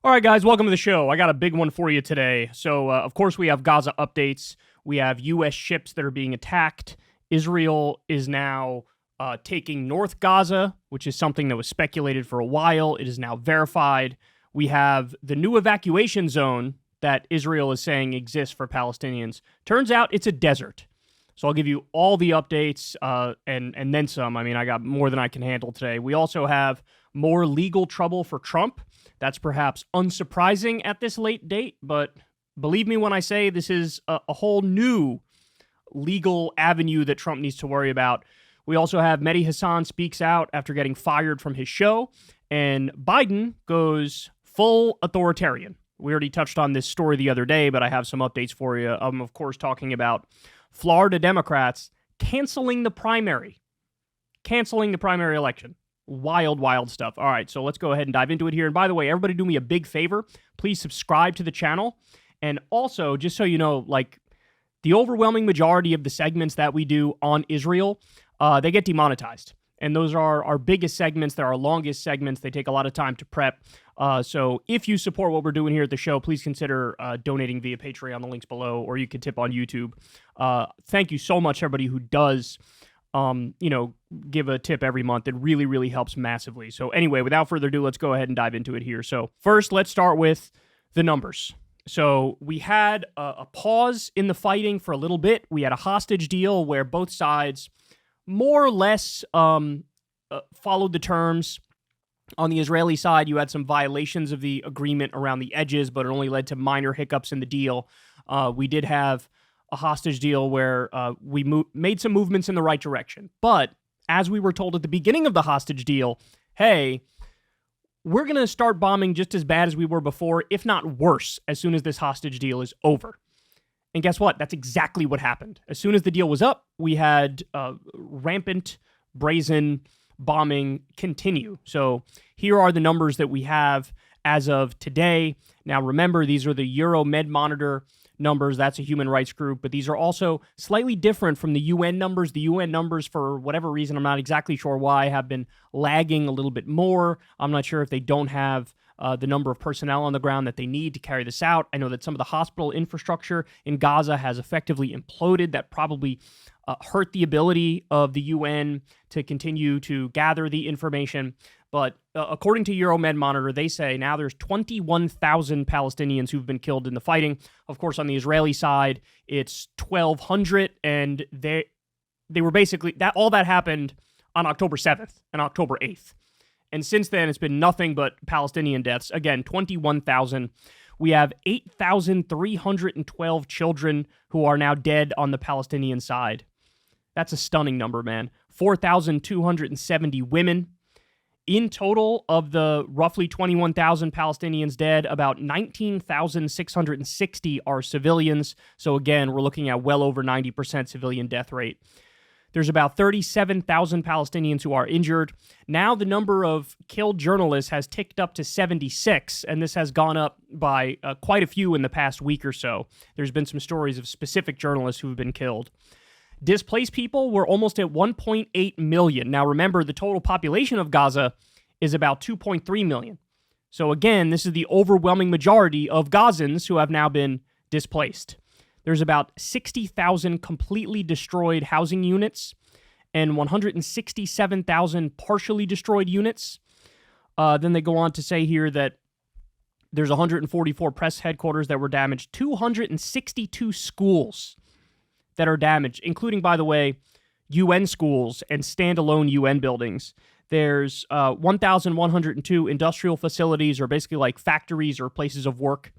All right, guys, welcome to the show. I got a big one for you today. So, of course, we have Gaza updates. We have U.S. ships that are being attacked. Israel is now taking North Gaza, which is something that was speculated for a while. It is now verified. We have the new evacuation zone that Israel is saying exists for Palestinians. Turns out it's a desert. So I'll give you all the updates and then some. I mean, I got more than I can handle today. We also have more legal trouble for Trump. That's perhaps unsurprising at this late date, but believe me when I say this is a whole new legal avenue that Trump needs to worry about. We also have Mehdi Hasan speaks out after getting fired from his show, and Biden goes full authoritarian. We already touched on this story the other day, but I have some updates for you. I'm, of course, talking about Florida Democrats canceling the primary election. Wild, wild stuff. All right, so let's go ahead and dive into it here. And by the way, everybody do me a big favor. Please subscribe to the channel. And also, just so you know, like the overwhelming majority of the segments that we do on Israel, they get demonetized. And those are our biggest segments. They're our longest segments. They take a lot of time to prep. So if you support what we're doing here at the show, please consider donating via Patreon. The link's below, or you can tip on YouTube. Thank you so much, everybody who does give a tip every month. It really, really helps massively. So anyway, without further ado, let's go ahead and dive into it here. So first, let's start with the numbers. So we had a pause in the fighting for a little bit. We had a hostage deal where both sides more or less followed the terms. On the Israeli side, you had some violations of the agreement around the edges, but it only led to minor hiccups in the deal. We did have a hostage deal where we made some movements in the right direction. But as we were told at the beginning of the hostage deal, hey, we're going to start bombing just as bad as we were before, if not worse, as soon as this hostage deal is over. And guess what? That's exactly what happened. As soon as the deal was up, we had rampant, brazen bombing continue. So here are the numbers that we have as of today. Now, remember, these are the Euromed Monitor numbers. That's a human rights group, but these are also slightly different from the UN numbers. The UN numbers, for whatever reason, I'm not exactly sure why, have been lagging a little bit more. I'm not sure if they don't have the number of personnel on the ground that they need to carry this out. I know that some of the hospital infrastructure in Gaza has effectively imploded. That probably hurt the ability of the UN to continue to gather the information. But according to Euromed Monitor, they say now there's 21,000 Palestinians who've been killed in the fighting. Of course, on the Israeli side, it's 1,200, and they were basically all that happened on October 7th and October 8th. And since then, it's been nothing but Palestinian deaths. Again, 21,000. We have 8,312 children who are now dead on the Palestinian side. That's a stunning number, man. 4,270 women. In total, of the roughly 21,000 Palestinians dead, about 19,660 are civilians. So again, we're looking at well over 90% civilian death rate. There's about 37,000 Palestinians who are injured. Now the number of killed journalists has ticked up to 76, and this has gone up by quite a few in the past week or so. There's been some stories of specific journalists who have been killed. Displaced people were almost at 1.8 million. Now remember, the total population of Gaza is about 2.3 million. So again, this is the overwhelming majority of Gazans who have now been displaced. There's about 60,000 completely destroyed housing units and 167,000 partially destroyed units. Then they go on to say here that there's 144 press headquarters that were damaged, 262 schools that are damaged, including, by the way, UN schools and standalone UN buildings. There's 1,102 industrial facilities, or basically like factories or places of work,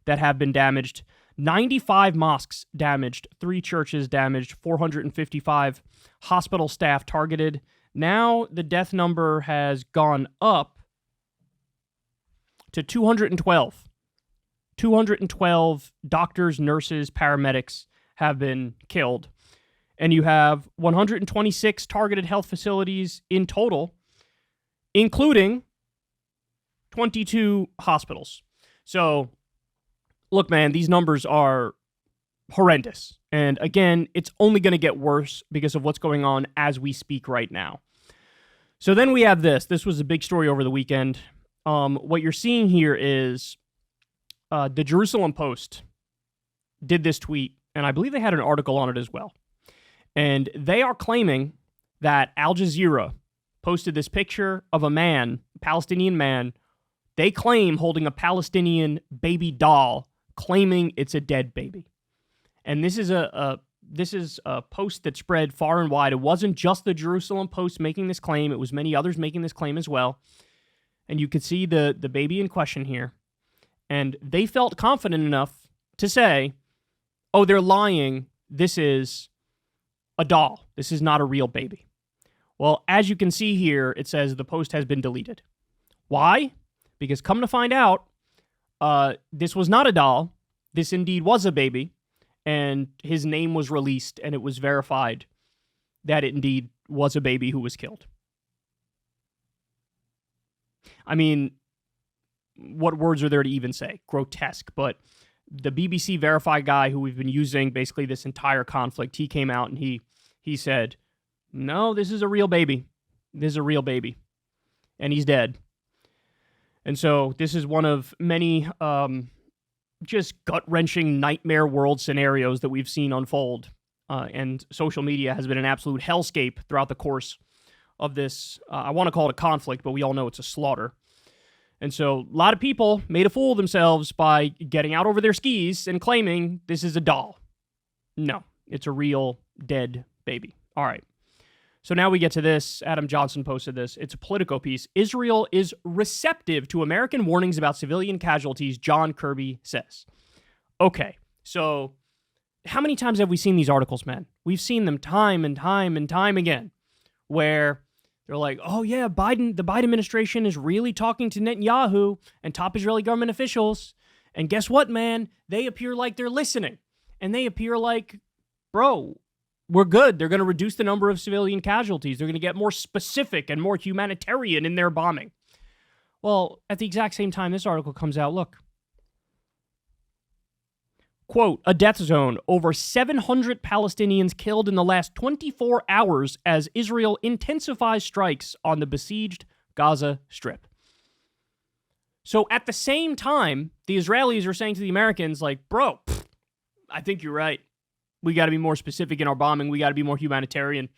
that have been damaged. 95 mosques damaged, 3 churches damaged, 455 hospital staff targeted. Now the death number has gone up to 212. 212 doctors, nurses, paramedics have been killed. And you have 126 targeted health facilities in total, including 22 hospitals. So, look, man, these numbers are horrendous. And again, it's only going to get worse because of what's going on as we speak right now. So then we have this. This was a big story over the weekend. what you're seeing here is the Jerusalem Post did this tweet, and I believe they had an article on it as well. And they are claiming that Al Jazeera posted this picture of a man, a Palestinian man, they claim holding a Palestinian baby doll, claiming it's a dead baby. And this is a post that spread far and wide. It wasn't just the Jerusalem Post making this claim. It was many others making this claim as well. And you could see the baby in question here. And they felt confident enough to say, oh, they're lying. This is a doll. This is not a real baby. Well, as you can see here, it says the post has been deleted. Why? Because come to find out, this was not a doll. This indeed was a baby. And his name was released, and it was verified that it indeed was a baby who was killed. I mean, what words are there to even say? Grotesque. But the BBC Verify guy who we've been using basically this entire conflict, he came out and he said, no, this is a real baby. This is a real baby. And he's dead. And so this is one of many just gut-wrenching nightmare world scenarios that we've seen unfold. And social media has been an absolute hellscape throughout the course of this. I want to call it a conflict, but we all know it's a slaughter. And so a lot of people made a fool of themselves by getting out over their skis and claiming this is a doll. No, it's a real dead baby. All right. So now we get to this. Adam Johnson posted this. It's a Politico piece. Israel is receptive to American warnings about civilian casualties, John Kirby says. Okay, so how many times have we seen these articles, man? We've seen them time and time and time again, where they're like, oh yeah, the Biden administration is really talking to Netanyahu and top Israeli government officials. And guess what, man? They appear like they're listening. And they appear like, bro, we're good. They're going to reduce the number of civilian casualties. They're going to get more specific and more humanitarian in their bombing. Well, at the exact same time this article comes out, look. Quote, a death zone. Over 700 Palestinians killed in the last 24 hours as Israel intensifies strikes on the besieged Gaza Strip. So at the same time, the Israelis are saying to the Americans, like, bro, I think you're right. We got to be more specific in our bombing. We got to be more humanitarian.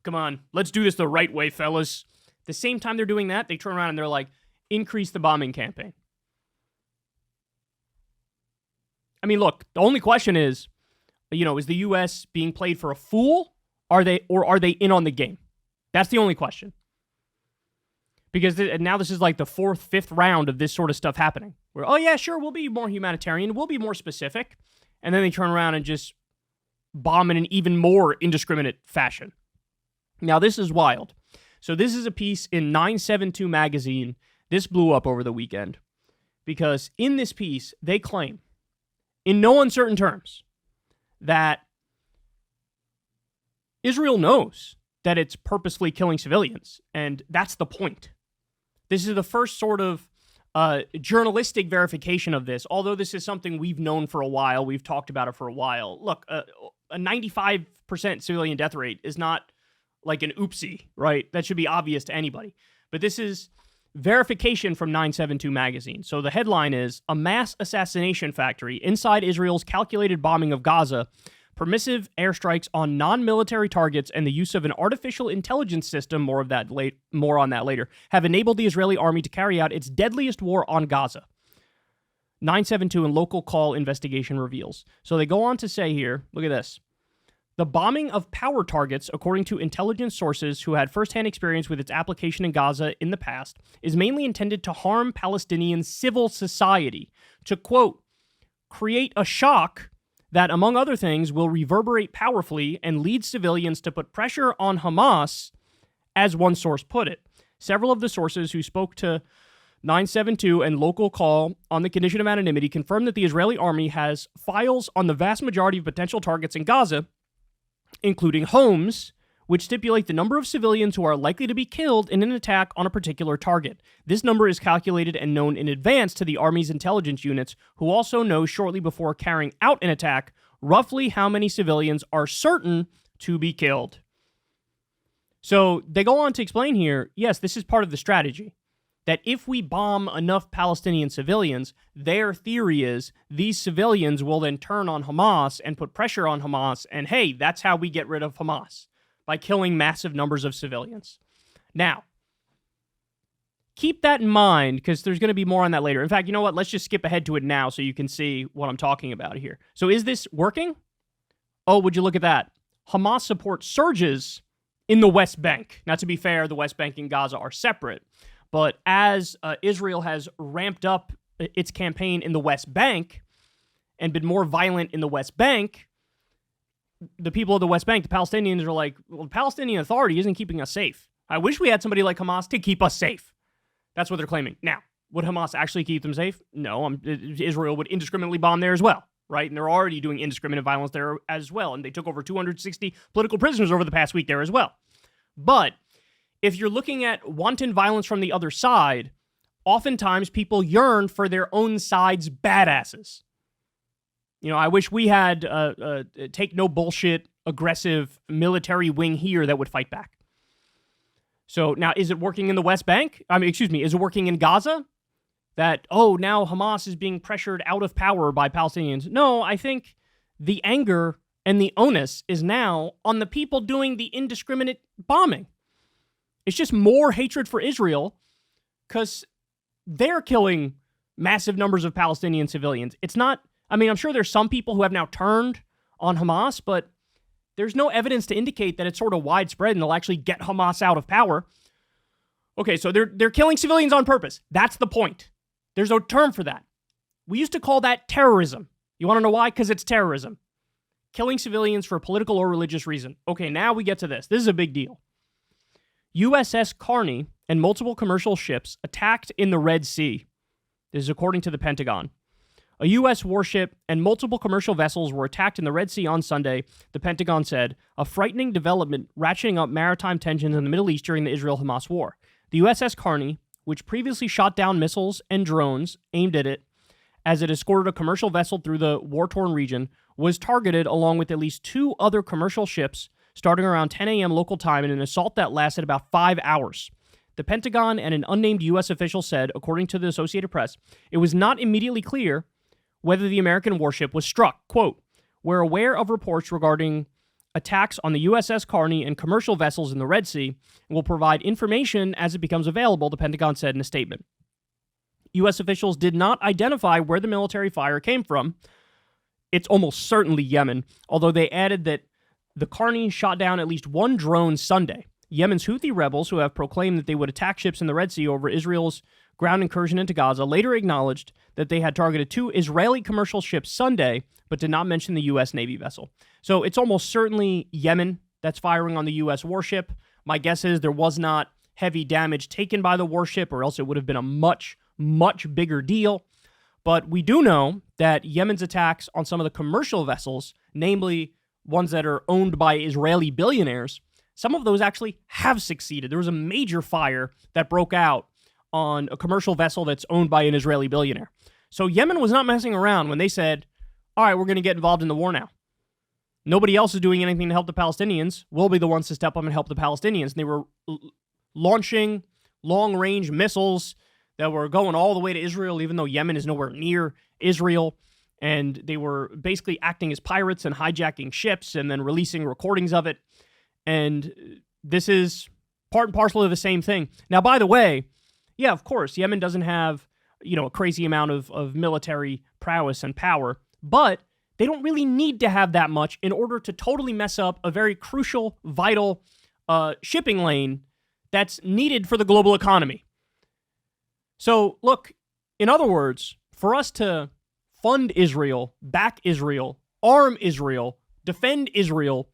Come on, let's do this the right way, fellas. At the same time they're doing that, they turn around and they're like, increase the bombing campaign. I mean, look, the only question is, is the U.S. being played for a fool? Are they in on the game? That's the only question. Because now this is like the fourth, fifth round of this sort of stuff happening. Where, oh yeah, sure, we'll be more humanitarian. We'll be more specific. And then they turn around and just bomb in an even more indiscriminate fashion. Now, this is wild. So this is a piece in 972 magazine. This blew up over the weekend. Because in this piece, they claim, in no uncertain terms, that Israel knows that it's purposefully killing civilians. And that's the point. This is the first sort of journalistic verification of this, although this is something we've known for a while. We've talked about it for a while. Look, a 95% civilian death rate is not like an oopsie, right? That should be obvious to anybody. But this is verification from 972 magazine. So the headline is, a mass assassination factory inside Israel's calculated bombing of Gaza, permissive airstrikes on non-military targets, and the use of an artificial intelligence system, more on that later, have enabled the Israeli army to carry out its deadliest war on Gaza. 972 and local call investigation reveals. So they go on to say here, look at this. The bombing of power targets, according to intelligence sources who had firsthand experience with its application in Gaza in the past, is mainly intended to harm Palestinian civil society, to, quote, create a shock that, among other things, will reverberate powerfully and lead civilians to put pressure on Hamas, as one source put it. Several of the sources who spoke to 972 and local call on the condition of anonymity confirmed that the Israeli army has files on the vast majority of potential targets in Gaza, including homes, which stipulate the number of civilians who are likely to be killed in an attack on a particular target. This number is calculated and known in advance to the Army's intelligence units, who also know shortly before carrying out an attack roughly how many civilians are certain to be killed. So they go on to explain here, yes, this is part of the strategy. that if we bomb enough Palestinian civilians, their theory is these civilians will then turn on Hamas and put pressure on Hamas, and hey, that's how we get rid of Hamas, by killing massive numbers of civilians. Now, keep that in mind, because there's going to be more on that later. In fact, you know what? Let's just skip ahead to it now so you can see what I'm talking about here. So is this working? Oh, would you look at that? Hamas support surges in the West Bank. Now, to be fair, the West Bank and Gaza are separate. But as Israel has ramped up its campaign in the West Bank and been more violent in the West Bank, the people of the West Bank, the Palestinians, are like, well, the Palestinian Authority isn't keeping us safe. I wish we had somebody like Hamas to keep us safe. That's what they're claiming. Now, would Hamas actually keep them safe? No. Israel would indiscriminately bomb there as well, right? And they're already doing indiscriminate violence there as well. And they took over 260 political prisoners over the past week there as well. But if you're looking at wanton violence from the other side, oftentimes people yearn for their own side's badasses. You know, I wish we had take no bullshit, aggressive military wing here that would fight back. So now, is it working in the West Bank? Is it working in Gaza? That, oh, now Hamas is being pressured out of power by Palestinians. No, I think the anger and the onus is now on the people doing the indiscriminate bombing. It's just more hatred for Israel because they're killing massive numbers of Palestinian civilians. It's not, I'm sure there's some people who have now turned on Hamas, but there's no evidence to indicate that it's sort of widespread and they'll actually get Hamas out of power. Okay, so they're killing civilians on purpose. That's the point. There's no term for that. We used to call that terrorism. You want to know why? Because it's terrorism. Killing civilians for a political or religious reason. Okay, now we get to this. This is a big deal. USS Carney and multiple commercial ships attacked in the Red Sea. This is according to the Pentagon. A U.S. warship and multiple commercial vessels were attacked in the Red Sea on Sunday, the Pentagon said, a frightening development ratcheting up maritime tensions in the Middle East during the Israel-Hamas war. The USS Carney, which previously shot down missiles and drones aimed at it as it escorted a commercial vessel through the war-torn region, was targeted along with at least 2 other commercial ships starting around 10 a.m. local time in an assault that lasted about 5 hours. The Pentagon and an unnamed U.S. official said, according to the Associated Press, it was not immediately clear whether the American warship was struck. Quote, we're aware of reports regarding attacks on the USS Carney and commercial vessels in the Red Sea and will provide information as it becomes available, the Pentagon said in a statement. U.S. officials did not identify where the military fire came from. It's almost certainly Yemen, although they added that the Carney shot down at least 1 drone Sunday. Yemen's Houthi rebels, who have proclaimed that they would attack ships in the Red Sea over Israel's ground incursion into Gaza, later acknowledged that they had targeted 2 Israeli commercial ships Sunday, but did not mention the U.S. Navy vessel. So it's almost certainly Yemen that's firing on the U.S. warship. My guess is there was not heavy damage taken by the warship, or else it would have been a much, much bigger deal. But we do know that Yemen's attacks on some of the commercial vessels, namely ones that are owned by Israeli billionaires, some of those actually have succeeded. There was a major fire that broke out on a commercial vessel that's owned by an Israeli billionaire. So Yemen was not messing around when they said, all right, we're going to get involved in the war now. Nobody else is doing anything to help the Palestinians. We'll be the ones to step up and help the Palestinians. And they were launching long-range missiles that were going all the way to Israel, even though Yemen is nowhere near Israel. And they were basically acting as pirates and hijacking ships and then releasing recordings of it. And this is part and parcel of the same thing. Now, by the way, yeah, of course, Yemen doesn't have, a crazy amount of military prowess and power, but they don't really need to have that much in order to totally mess up a very crucial, vital shipping lane that's needed for the global economy. So, look, in other words, for us to fund Israel, back Israel, arm Israel, defend Israel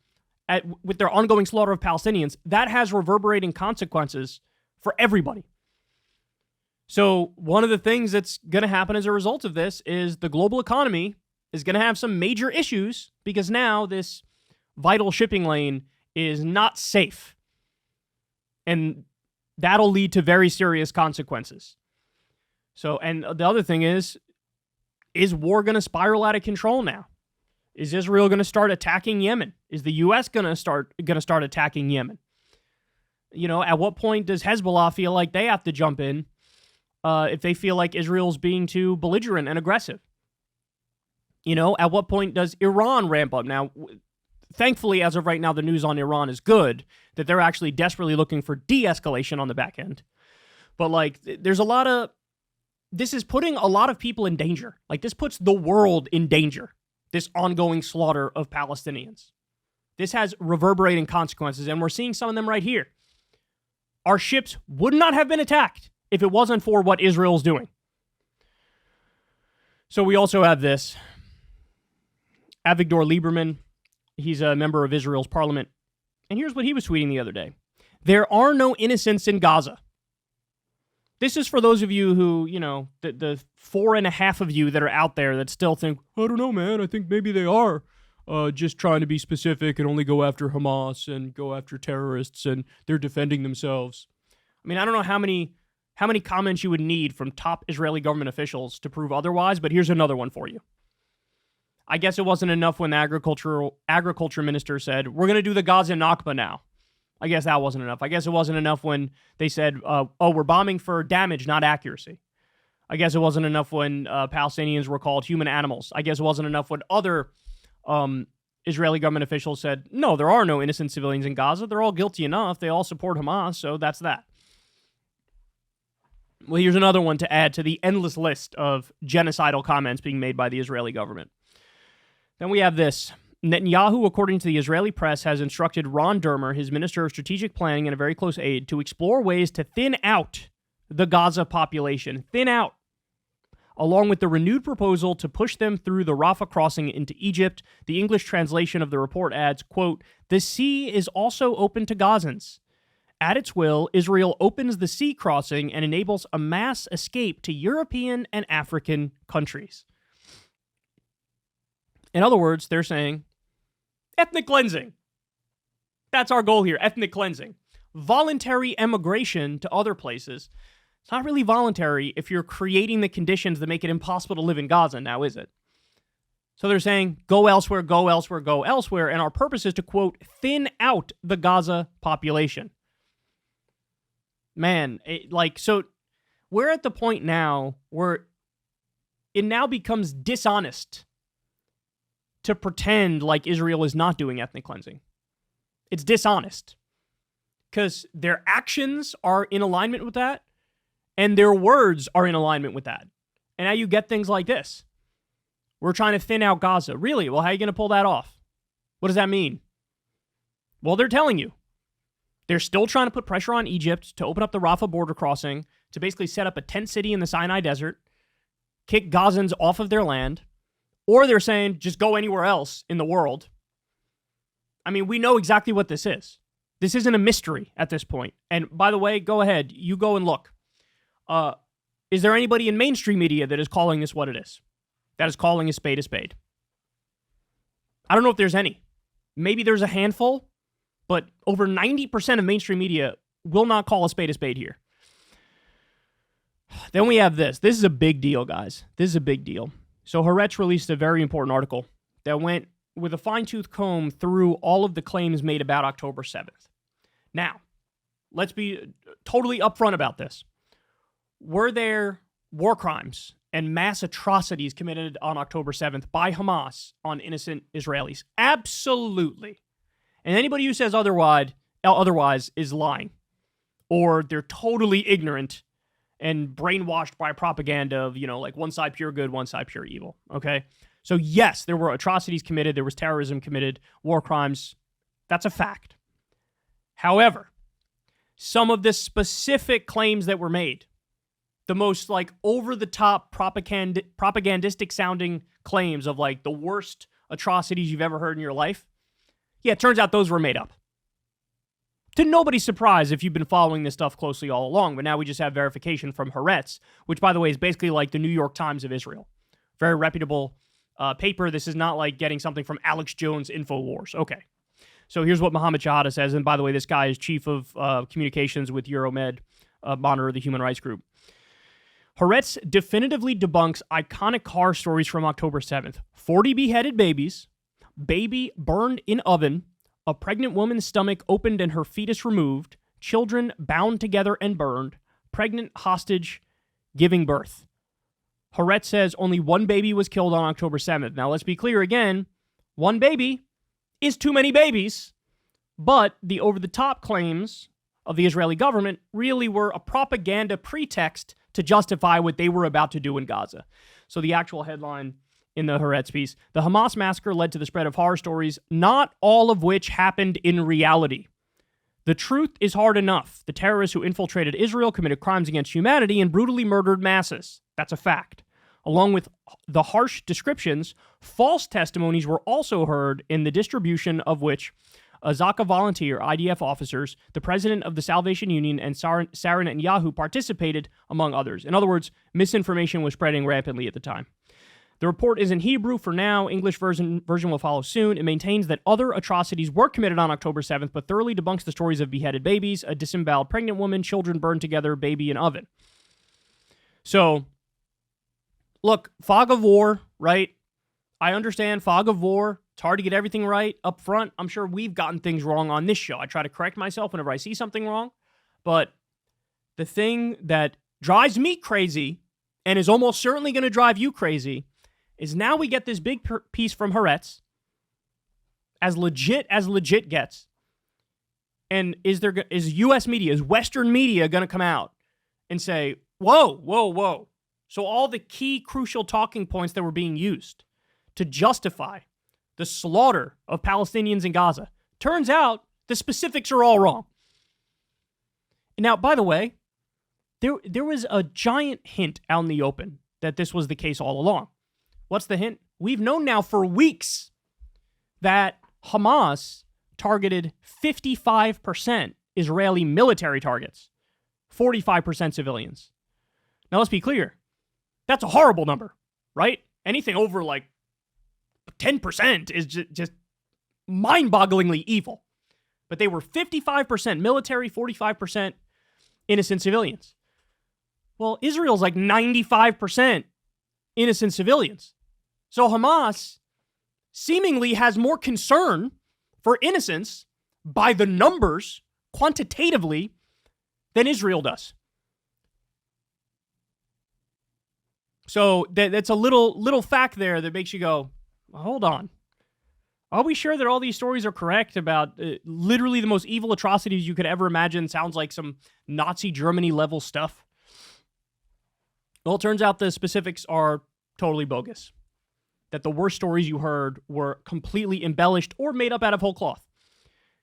with their ongoing slaughter of Palestinians, that has reverberating consequences for everybody. So one of the things that's going to happen as a result of this is the global economy is going to have some major issues because now this vital shipping lane is not safe. And that'll lead to very serious consequences. So, and the other thing is war going to spiral out of control now? Is Israel going to start attacking Yemen? Is the U.S. going to start attacking Yemen? At what point does Hezbollah feel like they have to jump in if they feel like Israel's being too belligerent and aggressive. At what point does Iran ramp up? Now, thankfully, as of right now, the news on Iran is good, that they're actually desperately looking for de-escalation on the back end. But, there's this is putting a lot of people in danger. This puts the world in danger, this ongoing slaughter of Palestinians. This has reverberating consequences, and we're seeing some of them right here. Our ships would not have been attacked if it wasn't for what Israel's doing. So we also have this. Avigdor Lieberman, he's a member of Israel's parliament. And here's what he was tweeting the other day. There are no innocents in Gaza. This is for those of you who, the 4.5 of you that are out there that still think, I don't know, man, I think maybe they are just trying to be specific and only go after Hamas and go after terrorists and they're defending themselves. I mean, I don't know how many comments you would need from top Israeli government officials to prove otherwise, but here's another one for you. I guess it wasn't enough when the agriculture minister said, we're going to do the Gaza Nakba now. I guess that wasn't enough. I guess it wasn't enough when they said, we're bombing for damage, not accuracy. I guess it wasn't enough when Palestinians were called human animals. I guess it wasn't enough when other Israeli government officials said, no, there are no innocent civilians in Gaza. They're all guilty enough. They all support Hamas, so that's that. Well, here's another one to add to the endless list of genocidal comments being made by the Israeli government. Then we have this. Netanyahu, according to the Israeli press, has instructed Ron Dermer, his Minister of Strategic Planning and a very close aide, to explore ways to thin out the Gaza population. Thin out. Along with the renewed proposal to push them through the Rafah crossing into Egypt. The English translation of the report adds, quote, the sea is also open to Gazans. At its will, Israel opens the sea crossing and enables a mass escape to European and African countries. In other words, they're saying, ethnic cleansing. That's our goal here, ethnic cleansing. Voluntary emigration to other places. It's not really voluntary if you're creating the conditions that make it impossible to live in Gaza, now is it? So they're saying, go elsewhere, go elsewhere, go elsewhere, and our purpose is to, quote, thin out the Gaza population. Man, so we're at the point now where it now becomes dishonest to pretend like Israel is not doing ethnic cleansing. It's dishonest because their actions are in alignment with that and their words are in alignment with that. And now you get things like this. We're trying to thin out Gaza. Really? Well, how are you going to pull that off? What does that mean? Well, they're telling you. They're still trying to put pressure on Egypt to open up the Rafah border crossing, to basically set up a tent city in the Sinai desert, kick Gazans off of their land, or they're saying, just go anywhere else in the world. I mean, we know exactly what this is. This isn't a mystery at this point. And by the way, go ahead. You go and look. Is there anybody in mainstream media that is calling this what it is? That is calling a spade a spade? I don't know if there's any. Maybe there's a handful, but over 90% of mainstream media will not call a spade here. Then we have this. This is a big deal, guys. This is a big deal. So Haaretz released a very important article that went with a fine-tooth comb through all of the claims made about October 7th. Now, let's be totally upfront about this. Were there war crimes and mass atrocities committed on October 7th by Hamas on innocent Israelis? Absolutely. And anybody who says otherwise is lying, or they're totally ignorant and brainwashed by propaganda of, one side pure good, one side pure evil, okay? So yes, there were atrocities committed, there was terrorism committed, war crimes. That's a fact. However, some of the specific claims that were made, the most over-the-top propagandistic sounding claims of the worst atrocities you've ever heard in your life, yeah, it turns out those were made up. To nobody's surprise if you've been following this stuff closely all along, but now we just have verification from Haaretz, which, by the way, is basically like the New York Times of Israel. Very reputable paper. This is not like getting something from Alex Jones' InfoWars. Okay. So here's what Mohammed Shahada says, and by the way, this guy is chief of communications with Euromed, monitor of the human rights group. Haaretz definitively debunks iconic horror stories from October 7th. 40 beheaded babies, baby burned in oven, a pregnant woman's stomach opened and her fetus removed, children bound together and burned, pregnant hostage giving birth. Haaretz says only one baby was killed on October 7th. Now, let's be clear again. One baby is too many babies, but the over-the-top claims of the Israeli government really were a propaganda pretext to justify what they were about to do in Gaza. So the actual headline in the Haaretz piece, the Hamas massacre led to the spread of horror stories, not all of which happened in reality. The truth is hard enough. The terrorists who infiltrated Israel committed crimes against humanity and brutally murdered masses. That's a fact. Along with the harsh descriptions, false testimonies were also heard in the distribution of which a Zaka volunteer, IDF officers, the president of the Salvation Union, and Sarah Netanyahu participated, among others. In other words, misinformation was spreading rapidly at the time. The report is in Hebrew for now. English version will follow soon. It maintains that other atrocities were committed on October 7th, but thoroughly debunks the stories of beheaded babies, a disemboweled pregnant woman, children burned together, baby in oven. So, look, fog of war, right? I understand fog of war. It's hard to get everything right up front. I'm sure we've gotten things wrong on this show. I try to correct myself whenever I see something wrong. But the thing that drives me crazy and is almost certainly going to drive you crazy is now we get this big piece from Haaretz, as legit gets. And is U.S. media, is Western media going to come out and say, whoa. So all the key crucial talking points that were being used to justify the slaughter of Palestinians in Gaza, turns out the specifics are all wrong. Now, by the way, there was a giant hint out in the open that this was the case all along. What's the hint? We've known now for weeks that Hamas targeted 55% Israeli military targets, 45% civilians. Now, let's be clear. That's a horrible number, right? Anything over like 10% is just mind-bogglingly evil. But they were 55% military, 45% innocent civilians. Well, Israel's like 95% innocent civilians. So Hamas seemingly has more concern for innocence by the numbers, quantitatively, than Israel does. So that's a little fact there that makes you go, hold on. Are we sure that all these stories are correct about literally the most evil atrocities you could ever imagine? Sounds like some Nazi Germany level stuff. Well, it turns out the specifics are totally bogus. That the worst stories you heard were completely embellished or made up out of whole cloth.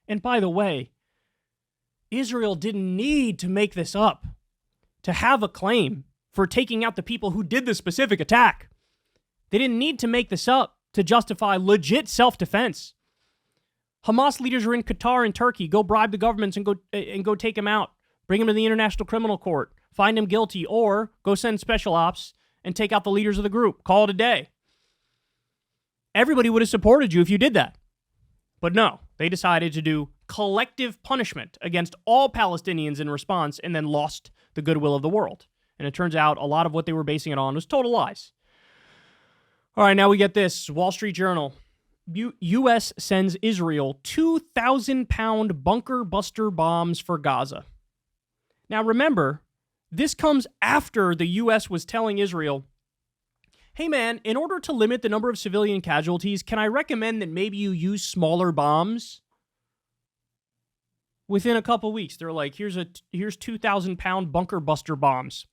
And by the way, Israel didn't need to make this up to have a claim for taking out the people who did the specific attack. They didn't need to make this up to justify legit self-defense. Hamas leaders are in Qatar and Turkey. Go bribe the governments and go take them out. Bring them to the International Criminal Court. Find them guilty, or go send special ops and take out the leaders of the group. Call it a day. Everybody would have supported you if you did that. But no, they decided to do collective punishment against all Palestinians in response and then lost the goodwill of the world. And it turns out a lot of what they were basing it on was total lies. All right, now we get this. Wall Street Journal. U.S. sends Israel 2,000-pound bunker buster bombs for Gaza. Now remember, this comes after the U.S. was telling Israel, hey man, in order to limit the number of civilian casualties, can I recommend that maybe you use smaller bombs? Within a couple weeks, they're like, here's 2,000-pound bunker buster bombs.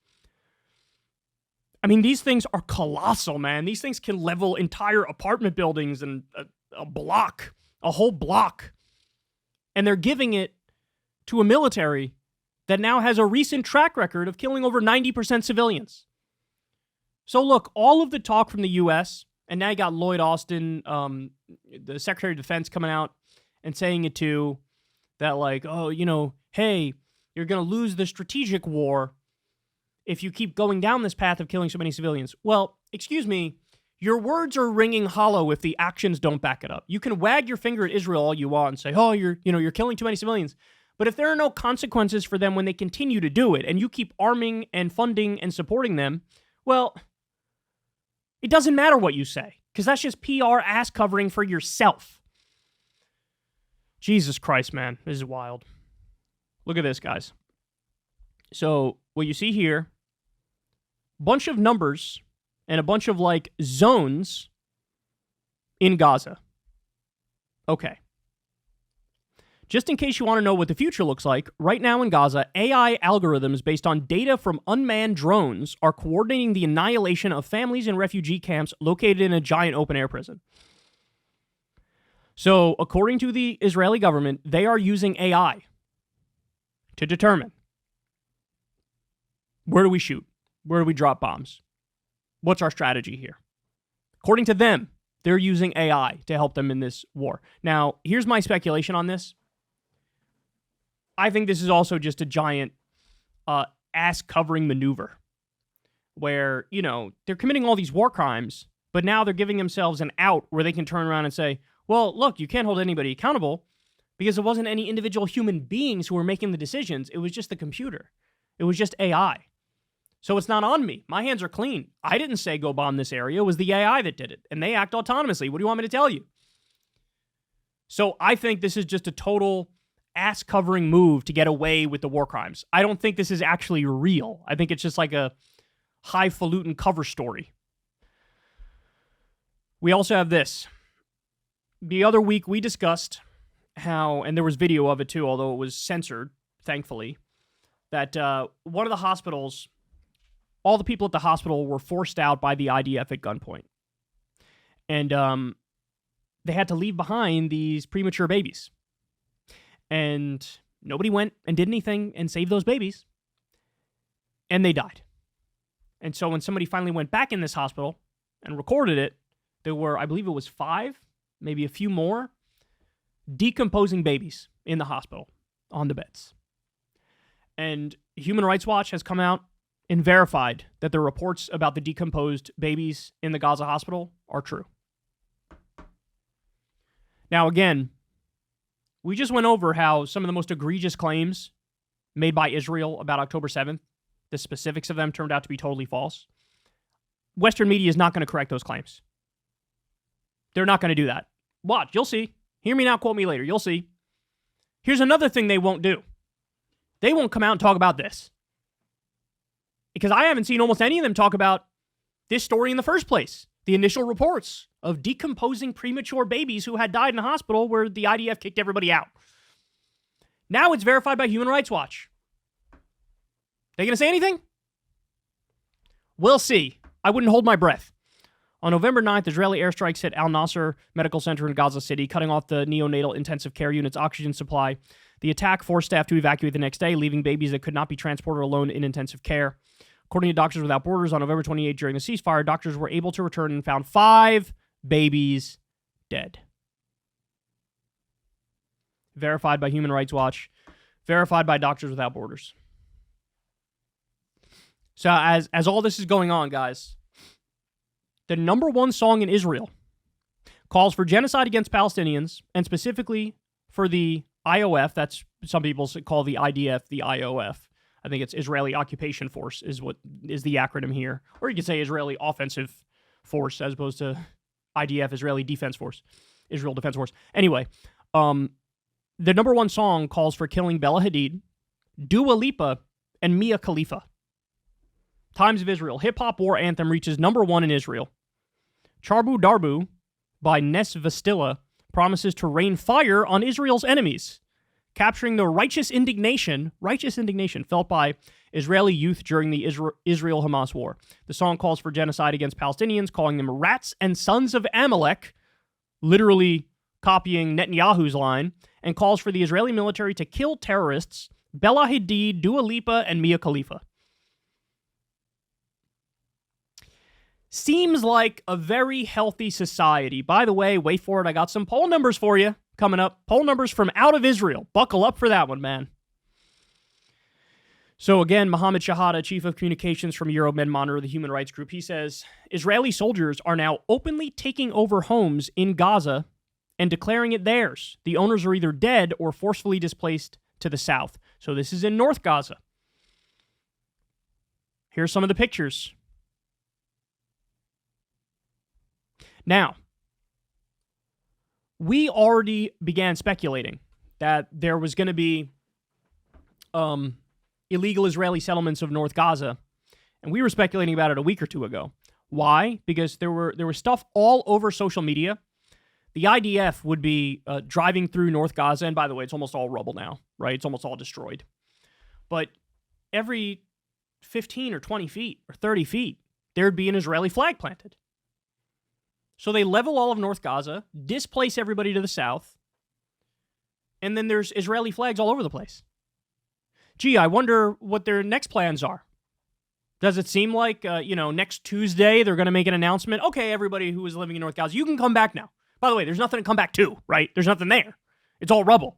I mean, these things are colossal, man. These things can level entire apartment buildings and a block, a whole block. And they're giving it to a military that now has a recent track record of killing over 90% civilians. So look, all of the talk from the U.S., and now you got Lloyd Austin, the Secretary of Defense, coming out and saying it too, that like, oh, hey, you're going to lose the strategic war if you keep going down this path of killing so many civilians. Well, excuse me, your words are ringing hollow if the actions don't back it up. You can wag your finger at Israel all you want and say, oh, you're killing too many civilians. But if there are no consequences for them when they continue to do it, and you keep arming and funding and supporting them, well, it doesn't matter what you say, because that's just PR ass covering for yourself. Jesus Christ, man. This is wild. Look at this, guys. So what you see here bunch of numbers and a bunch of like zones in Gaza. Okay. Just in case you want to know what the future looks like, right now in Gaza, AI algorithms based on data from unmanned drones are coordinating the annihilation of families in refugee camps located in a giant open-air prison. So, according to the Israeli government, they are using AI to determine where do we shoot? Where do we drop bombs? What's our strategy here? According to them, they're using AI to help them in this war. Now, here's my speculation on this. I think this is also just a giant ass-covering maneuver where, you know, they're committing all these war crimes, but now they're giving themselves an out where they can turn around and say, well, look, you can't hold anybody accountable because it wasn't any individual human beings who were making the decisions. It was just the computer. It was just AI. So it's not on me. My hands are clean. I didn't say go bomb this area. It was the AI that did it, and they act autonomously. What do you want me to tell you? So I think this is just a total ass-covering move to get away with the war crimes. I don't think this is actually real. I think it's just like a highfalutin cover story. We also have this. The other week we discussed how, and there was video of it too, although it was censored, thankfully, that one of the hospitals, all the people at the hospital were forced out by the IDF at gunpoint. And they had to leave behind these premature babies. And nobody went and did anything and saved those babies. And they died. And so when somebody finally went back in this hospital and recorded it, there were, I believe it was 5, maybe a few more, decomposing babies in the hospital on the beds. And Human Rights Watch has come out and verified that the reports about the decomposed babies in the Gaza hospital are true. Now, again, we just went over how some of the most egregious claims made by Israel about October 7th, the specifics of them turned out to be totally false. Western media is not going to correct those claims. They're not going to do that. Watch, you'll see. Hear me now, quote me later. You'll see. Here's another thing they won't do. They won't come out and talk about this. Because I haven't seen almost any of them talk about this story in the first place. The initial reports of decomposing premature babies who had died in a hospital where the IDF kicked everybody out. Now it's verified by Human Rights Watch. They going to say anything? We'll see. I wouldn't hold my breath. On November 9th, Israeli airstrikes hit Al-Nasser Medical Center in Gaza City, cutting off the neonatal intensive care unit's oxygen supply. The attack forced staff to evacuate the next day, leaving babies that could not be transported alone in intensive care. According to Doctors Without Borders, on November 28th, during the ceasefire, doctors were able to return and found 5 babies dead. Verified by Human Rights Watch. Verified by Doctors Without Borders. So as all this is going on, guys, the number one song in Israel calls for genocide against Palestinians, and specifically for the IOF. That's, some people call the IDF the IOF. I think it's Israeli Occupation Force is what is the acronym here. Or you could say Israeli Offensive Force as opposed to IDF, Israeli Defense Force, Israel Defense Force. Anyway, the number one song calls for killing Bella Hadid, Dua Lipa, and Mia Khalifa. Times of Israel. Hip-hop war anthem reaches number one in Israel. Charbu Darbu by Nes Vastila promises to rain fire on Israel's enemies, capturing the righteous indignation felt by Israeli youth during the Israel-Hamas war. The song calls for genocide against Palestinians, calling them rats and sons of Amalek, literally copying Netanyahu's line, and calls for the Israeli military to kill terrorists Bella Hadid, Dua Lipa, and Mia Khalifa. Seems like a very healthy society. By the way, wait for it, I got some poll numbers for you coming up. Poll numbers from out of Israel. Buckle up for that one, man. So again, Mohammed Shahada, chief of communications from Euromed Monitor, the human rights group, he says, Israeli soldiers are now openly taking over homes in Gaza and declaring it theirs. The owners are either dead or forcefully displaced to the south. So this is in North Gaza. Here's some of the pictures. Now, we already began speculating that there was going to be illegal Israeli settlements of North Gaza And we were speculating about it a week or two ago. Why? Because there was stuff all over social media. The IDF would be driving through North Gaza, and by the way, it's almost all rubble now, right? It's almost all destroyed. But every 15 or 20 feet or 30 feet, there'd be an Israeli flag planted. So they level all of North Gaza, displace everybody to the south, and then there's Israeli flags all over the place. Gee, I wonder what their next plans are. Does it seem like, next Tuesday they're going to make an announcement? Okay, everybody who is living in North Gaza, you can come back now. By the way, there's nothing to come back to, right? There's nothing there. It's all rubble.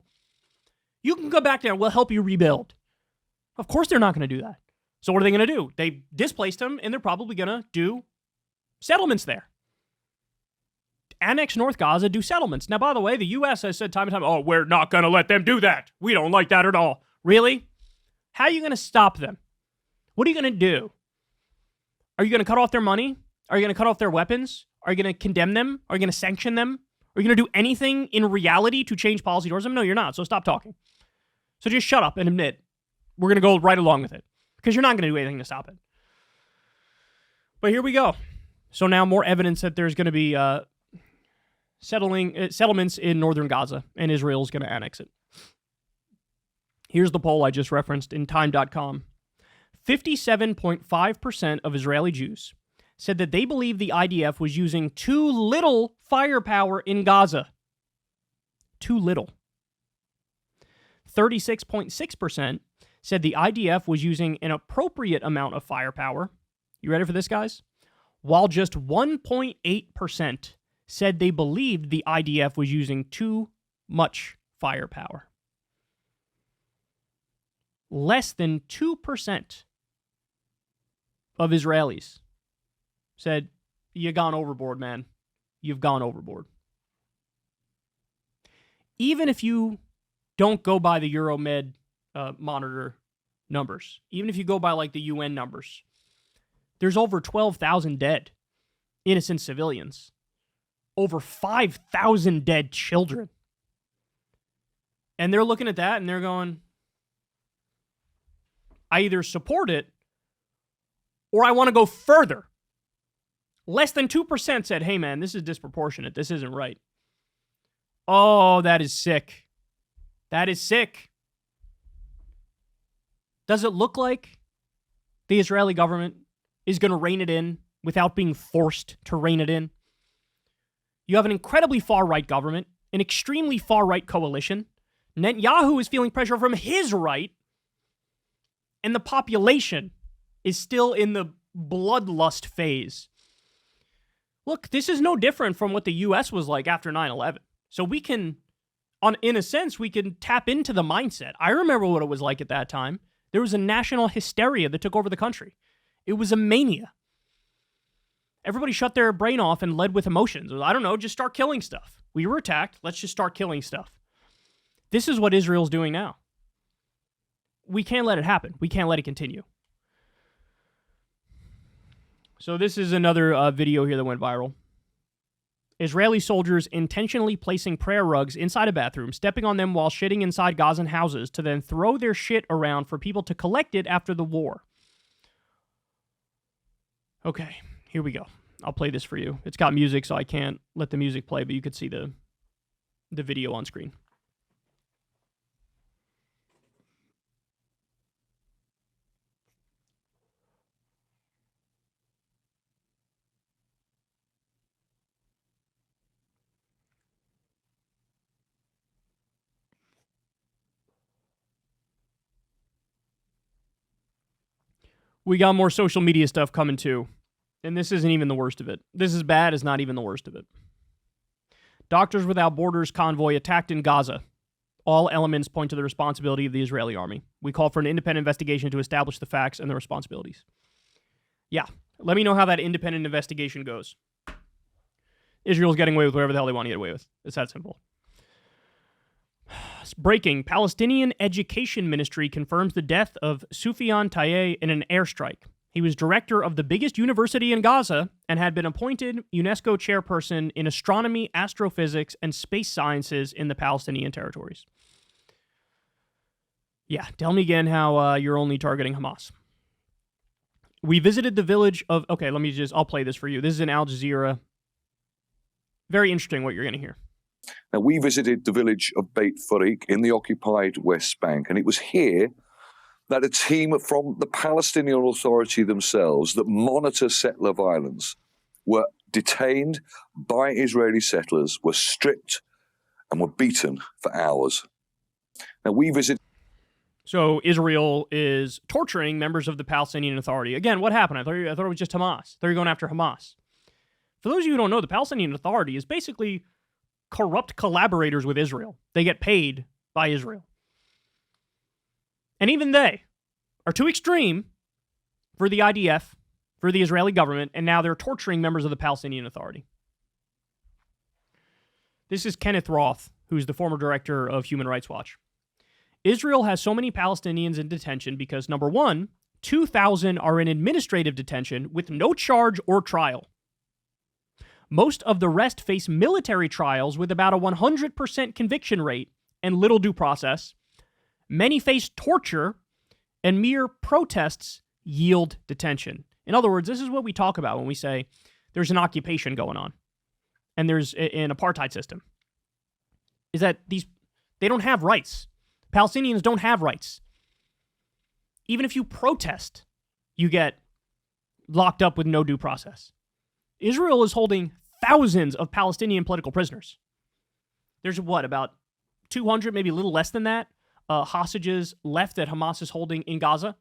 You can come back there. We'll help you rebuild. Of course they're not going to do that. So what are they going to do? They displaced them, and they're probably going to do settlements there. Annex North Gaza, do settlements. Now, by the way, the U.S. has said time and time, oh, we're not going to let them do that. We don't like that at all. Really? How are you going to stop them? What are you going to do? Are you going to cut off their money? Are you going to cut off their weapons? Are you going to condemn them? Are you going to sanction them? Are you going to do anything in reality to change policy towards them? No, you're not. So stop talking. So just shut up and admit we're going to go right along with it because you're not going to do anything to stop it. But here we go. So now more evidence that there's going to be settlements in northern Gaza, and Israel's going to annex it. Here's the poll I just referenced in time.com. 57.5% of Israeli Jews said that they believe the IDF was using too little firepower in Gaza. Too little. 36.6% said the IDF was using an appropriate amount of firepower. You ready for this, guys? While just 1.8% said they believed the IDF was using too much firepower. Less than 2% of Israelis said, you've gone overboard, man. You've gone overboard. Even if you don't go by the Euromed monitor numbers, even if you go by like the UN numbers, there's over 12,000 dead innocent civilians, over 5,000 dead children. And they're looking at that and they're going, I either support it or I want to go further. Less than 2% said, hey man, this is disproportionate. This isn't right. Oh, that is sick. That is sick. Does it look like the Israeli government is going to rein it in without being forced to rein it in? You have an incredibly far-right government, an extremely far-right coalition. Netanyahu is feeling pressure from his right, and the population is still in the bloodlust phase. Look, this is no different from what the U.S. was like after 9/11. So we can, in a sense, we can tap into the mindset. I remember what it was like at that time. There was a national hysteria that took over the country. It was a mania. Everybody shut their brain off and led with emotions. I don't know, just start killing stuff. We were attacked. Let's just start killing stuff. This is what Israel's doing now. We can't let it happen. We can't let it continue. So this is another video here that went viral. Israeli soldiers intentionally placing prayer rugs inside a bathroom, stepping on them while shitting inside Gazan houses to then throw their shit around for people to collect it after the war. Okay, here we go. I'll play this for you. It's got music, so I can't let the music play, but you could see the video on screen. We got more social media stuff coming too. And this isn't even the worst of it. This is bad is not even the worst of it. Doctors Without Borders convoy attacked in Gaza. All elements point to the responsibility of the Israeli army. We call for an independent investigation to establish the facts and the responsibilities. Yeah, let me know how that independent investigation goes. Israel's getting away with whatever the hell they want to get away with. It's that simple. Breaking. Palestinian Education Ministry confirms the death of Soufiane Taye in an airstrike. He was director of the biggest university in Gaza and had been appointed UNESCO chairperson in astronomy, astrophysics, and space sciences in the Palestinian territories. Yeah, tell me again how you're only targeting Hamas. We visited the village of... Okay, I'll play this for you. This is in Al Jazeera. Very interesting what you're going to hear. Now, we visited the village of Beit Farik in the occupied West Bank, and it was here that a team from the Palestinian Authority themselves that monitor settler violence were detained by Israeli settlers, were stripped, and were beaten for hours. Now, we visited... So Israel is torturing members of the Palestinian Authority. Again, what happened? I thought it was just Hamas. They're going after Hamas. For those of you who don't know, the Palestinian Authority is basically corrupt collaborators with Israel. They get paid by Israel. And even they are too extreme for the IDF, for the Israeli government, and now they're torturing members of the Palestinian Authority. This is Kenneth Roth, who's the former director of Human Rights Watch. Israel has so many Palestinians in detention because, number one, 2,000 are in administrative detention with no charge or trial. Most of the rest face military trials with about a 100% conviction rate and little due process. Many face torture, and mere protests yield detention. In other words, this is what we talk about when we say there's an occupation going on and there's an apartheid system. Is that they don't have rights. Palestinians don't have rights. Even if you protest, you get locked up with no due process. Israel is holding thousands of Palestinian political prisoners. There's about 200, maybe a little less than that, hostages left that Hamas is holding in Gaza.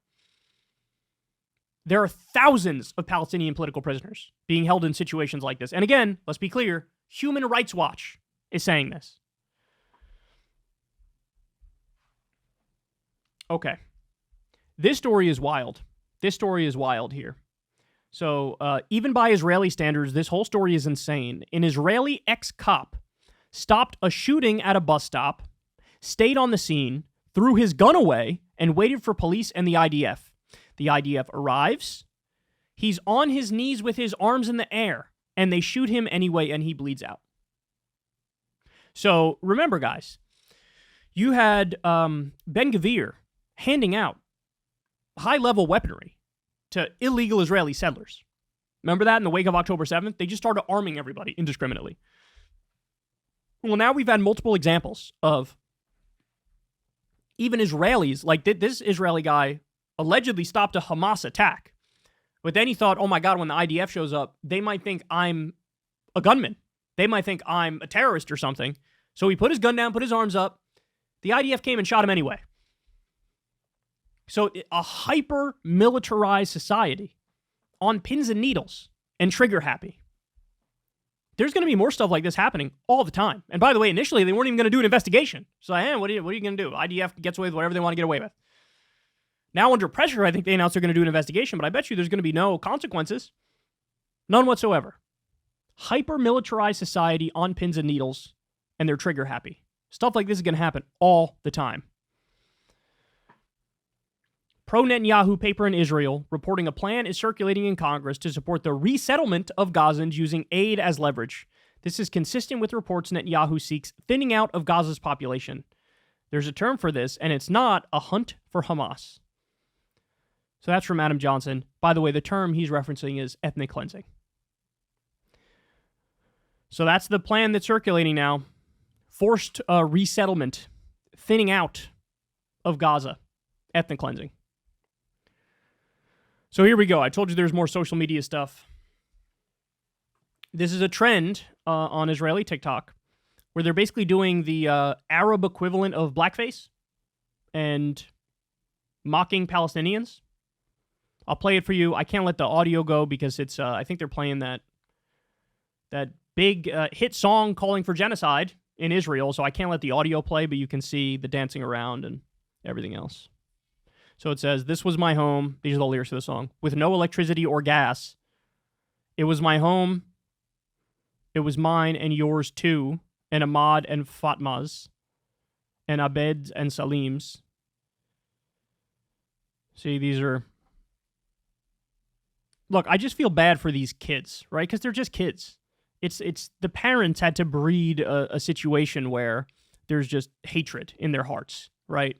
There are thousands of Palestinian political prisoners being held in situations like this. And again, let's be clear, Human Rights Watch is saying this. Okay. This story is wild. This story is wild here. So even by Israeli standards, this whole story is insane. An Israeli ex-cop stopped a shooting at a bus stop, stayed on the scene, threw his gun away, and waited for police and the IDF. The IDF arrives. He's on his knees with his arms in the air, and they shoot him anyway, and he bleeds out. So remember, guys, you had Ben-Gvir handing out high-level weaponry to illegal Israeli settlers. Remember that in the wake of October 7th? They just started arming everybody indiscriminately. Well, now we've had multiple examples of even Israelis, like this Israeli guy allegedly stopped a Hamas attack, but then he thought, oh my God, when the IDF shows up, they might think I'm a gunman. They might think I'm a terrorist or something. So he put his gun down, put his arms up. The IDF came and shot him anyway. So a hyper-militarized society on pins and needles and trigger-happy. There's going to be more stuff like this happening all the time. And by the way, initially, they weren't even going to do an investigation. So, what are you going to do? IDF gets away with whatever they want to get away with. Now, under pressure, I think they announced they're going to do an investigation, but I bet you there's going to be no consequences. None whatsoever. Hyper-militarized society on pins and needles, and they're trigger-happy. Stuff like this is going to happen all the time. Pro-Netanyahu paper in Israel reporting a plan is circulating in Congress to support the resettlement of Gazans using aid as leverage. This is consistent with reports Netanyahu seeks thinning out of Gaza's population. There's a term for this, and it's not a hunt for Hamas. So that's from Adam Johnson. By the way, the term he's referencing is ethnic cleansing. So that's the plan that's circulating now. Forced resettlement, thinning out of Gaza, ethnic cleansing. So here we go. I told you there's more social media stuff. This is a trend on Israeli TikTok where they're basically doing the Arab equivalent of blackface and mocking Palestinians. I'll play it for you. I can't let the audio go because it's. I think they're playing that big hit song calling for genocide in Israel, so I can't let the audio play, but you can see the dancing around and everything else. So it says, "This was my home." These are the lyrics of the song. "With no electricity or gas. It was my home. It was mine and yours too. And Ahmad and Fatma's. And Ahmed's and Salim's." See, these are... Look, I just feel bad for these kids, right? Because they're just kids. It's the parents had to breed a situation where there's just hatred in their hearts, right?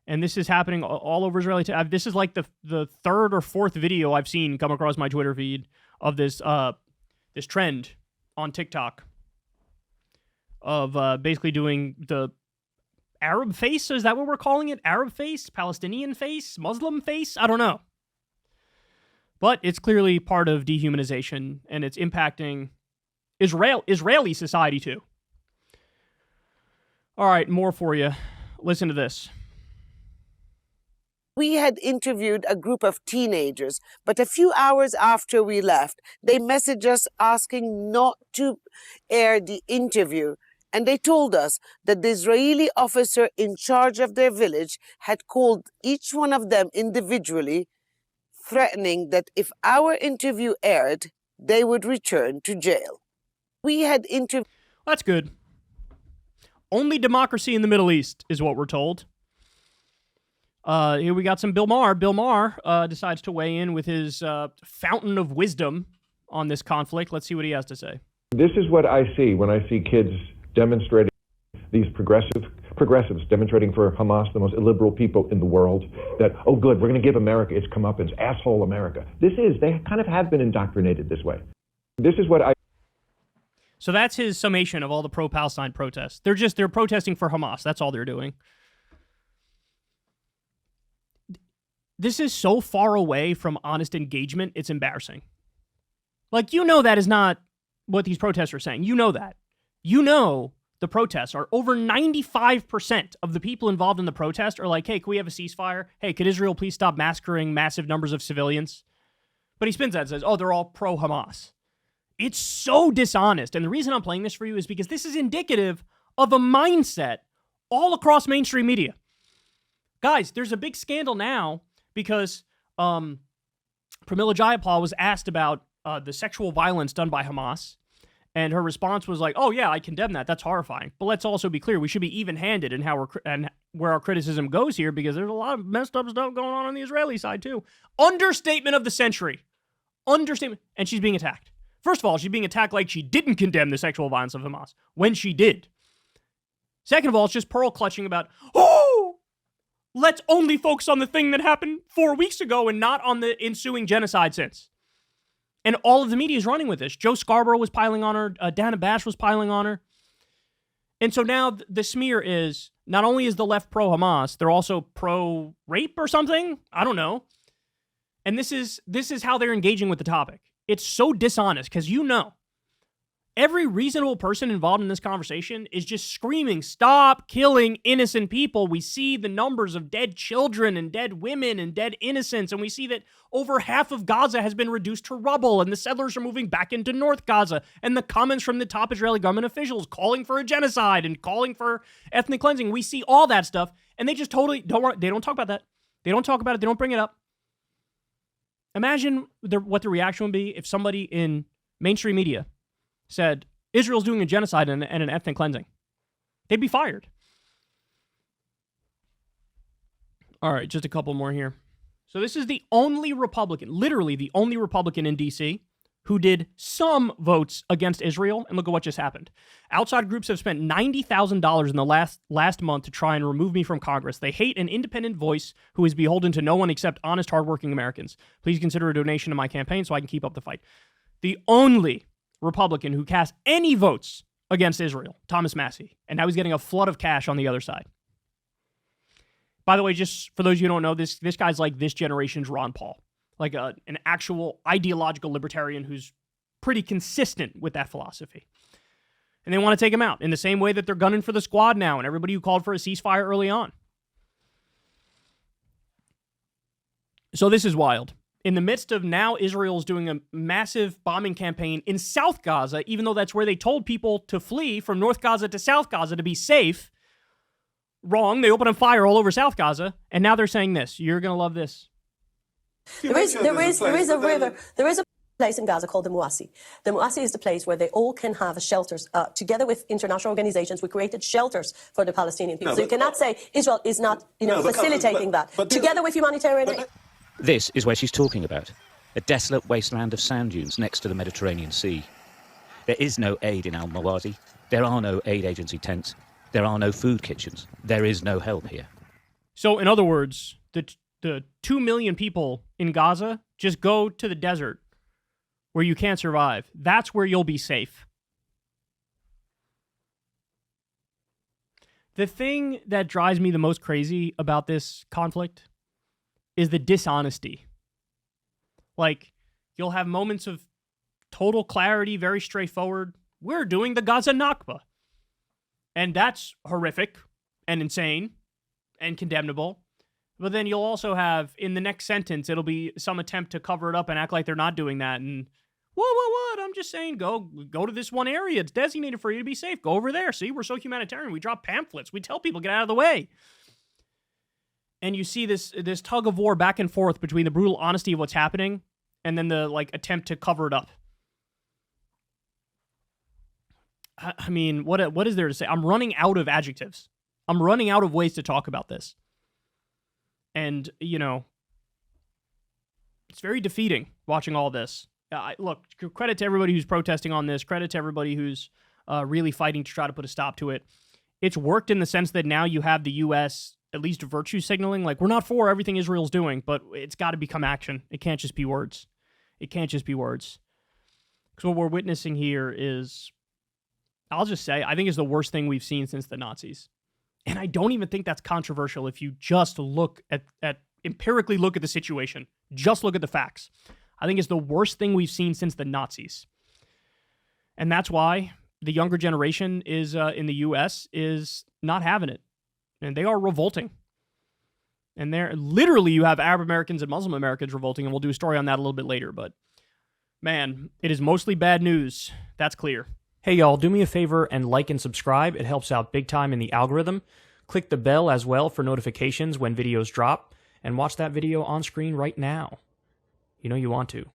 And this is happening all over Israeli. This is like the third or fourth video I've seen come across my Twitter feed of this this trend on TikTok of basically doing the Arab face. Is that what we're calling it? Arab face? Palestinian face? Muslim face? I don't know. But it's clearly part of dehumanization, and it's impacting Israeli society too. All right, more for you. Listen to this. We had interviewed a group of teenagers, but a few hours after we left, they messaged us asking not to air the interview. And they told us that the Israeli officer in charge of their village had called each one of them individually, threatening that if our interview aired, they would return to jail. We had interviewed... That's good. Only democracy in the Middle East is what we're told. Here we got some Bill Maher. Bill Maher decides to weigh in with his fountain of wisdom on this conflict. Let's see what he has to say. This is what I see when I see kids demonstrating, these progressives demonstrating for Hamas, the most illiberal people in the world, that, oh good, we're going to give America its comeuppance, asshole America. They kind of have been indoctrinated this way. This is what I... So that's his summation of all the pro-Palestine protests. They're protesting for Hamas. That's all they're doing. This is so far away from honest engagement, it's embarrassing. Like, you know that is not what these protests are saying. You know that. You know the protests are over 95% of the people involved in the protest are like, hey, can we have a ceasefire? Hey, could Israel please stop massacring massive numbers of civilians? But he spins that and says, oh, they're all pro-Hamas. It's so dishonest. And the reason I'm playing this for you is because this is indicative of a mindset all across mainstream media. Guys, there's a big scandal now because Pramila Jayapal was asked about the sexual violence done by Hamas, and her response was like, oh yeah, I condemn that. That's horrifying. But let's also be clear, we should be even-handed in how where our criticism goes here, because there's a lot of messed up stuff going on the Israeli side too. Understatement of the century. Understatement. And she's being attacked. First of all, she's being attacked like she didn't condemn the sexual violence of Hamas, when she did. Second of all, it's just pearl clutching about, oh, let's only focus on the thing that happened 4 weeks ago and not on the ensuing genocide since. And all of the media is running with this. Joe Scarborough was piling on her. Dana Bash was piling on her. And so now the smear is, not only is the left pro-Hamas, they're also pro-rape or something? I don't know. And this is how they're engaging with the topic. It's so dishonest because you know, every reasonable person involved in this conversation is just screaming, stop killing innocent people. We see the numbers of dead children and dead women and dead innocents, and we see that over half of Gaza has been reduced to rubble, and the settlers are moving back into North Gaza, and the comments from the top Israeli government officials calling for a genocide and calling for ethnic cleansing. We see all that stuff, and they just totally they don't talk about that. They don't talk about it. They don't bring it up. Imagine what the reaction would be if somebody in mainstream media said, Israel's doing a genocide and an ethnic cleansing. They'd be fired. All right, just a couple more here. So this is the only Republican, literally the only Republican in D.C. who did some votes against Israel, and look at what just happened. Outside groups have spent $90,000 in the last month to try and remove me from Congress. They hate an independent voice who is beholden to no one except honest, hardworking Americans. Please consider a donation to my campaign so I can keep up the fight. The only Republican who cast any votes against Israel, Thomas Massie, and now he's getting a flood of cash on the other side. By the way, just for those of you who don't know, this guy's like this generation's Ron Paul, like an actual ideological libertarian who's pretty consistent with that philosophy. And they want to take him out in the same way that they're gunning for the squad now and everybody who called for a ceasefire early on. So this is wild. In the midst of now Israel's doing a massive bombing campaign in South Gaza, even though that's where they told people to flee from North Gaza to South Gaza to be safe. Wrong. They opened a fire all over South Gaza, and now they're saying this. You're going to love this. There is a river. There is a place in Gaza called the Massie. The Massie is the place where they all can have shelters. Together with international organizations, we created shelters for the Palestinian people. So you cannot say Israel is not, facilitating that. Together with humanitarian aid. This is where she's talking about, a desolate wasteland of sand dunes next to the Mediterranean Sea. There is no aid in Al-Mawasi. There are no aid agency tents. There are no food kitchens. There is no help here. So, in other words, the 2 million people in Gaza just go to the desert where you can't survive. That's where you'll be safe. The thing that drives me the most crazy about this conflict is the dishonesty. Like, you'll have moments of total clarity, very straightforward. We're doing the Gaza Nakba. And that's horrific and insane and condemnable. But then you'll also have, in the next sentence, it'll be some attempt to cover it up and act like they're not doing that. And, what? I'm just saying, go to this one area. It's designated for you to be safe. Go over there. See, we're so humanitarian. We drop pamphlets. We tell people, get out of the way. And you see this tug of war back and forth between the brutal honesty of what's happening and then the attempt to cover it up. I mean, what is there to say? I'm running out of adjectives. I'm running out of ways to talk about this. And, it's very defeating watching all this. Look, credit to everybody who's protesting on this. Credit to everybody who's really fighting to try to put a stop to it. It's worked in the sense that now you have the U.S. at least virtue signaling. Like, we're not for everything Israel's doing, but it's got to become action. It can't just be words. It can't just be words. Because what we're witnessing here is, I'll just say, I think is the worst thing we've seen since the Nazis. And I don't even think that's controversial if you just look at empirically look at the situation. Just look at the facts. I think it's the worst thing we've seen since the Nazis. And that's why the younger generation is in the U.S. is not having it. And they are revolting. And they're literally, you have Arab Americans and Muslim Americans revolting, and we'll do a story on that a little bit later. But, man, it is mostly bad news. That's clear. Hey, y'all, do me a favor and like and subscribe. It helps out big time in the algorithm. Click the bell as well for notifications when videos drop. And watch that video on screen right now. You know you want to.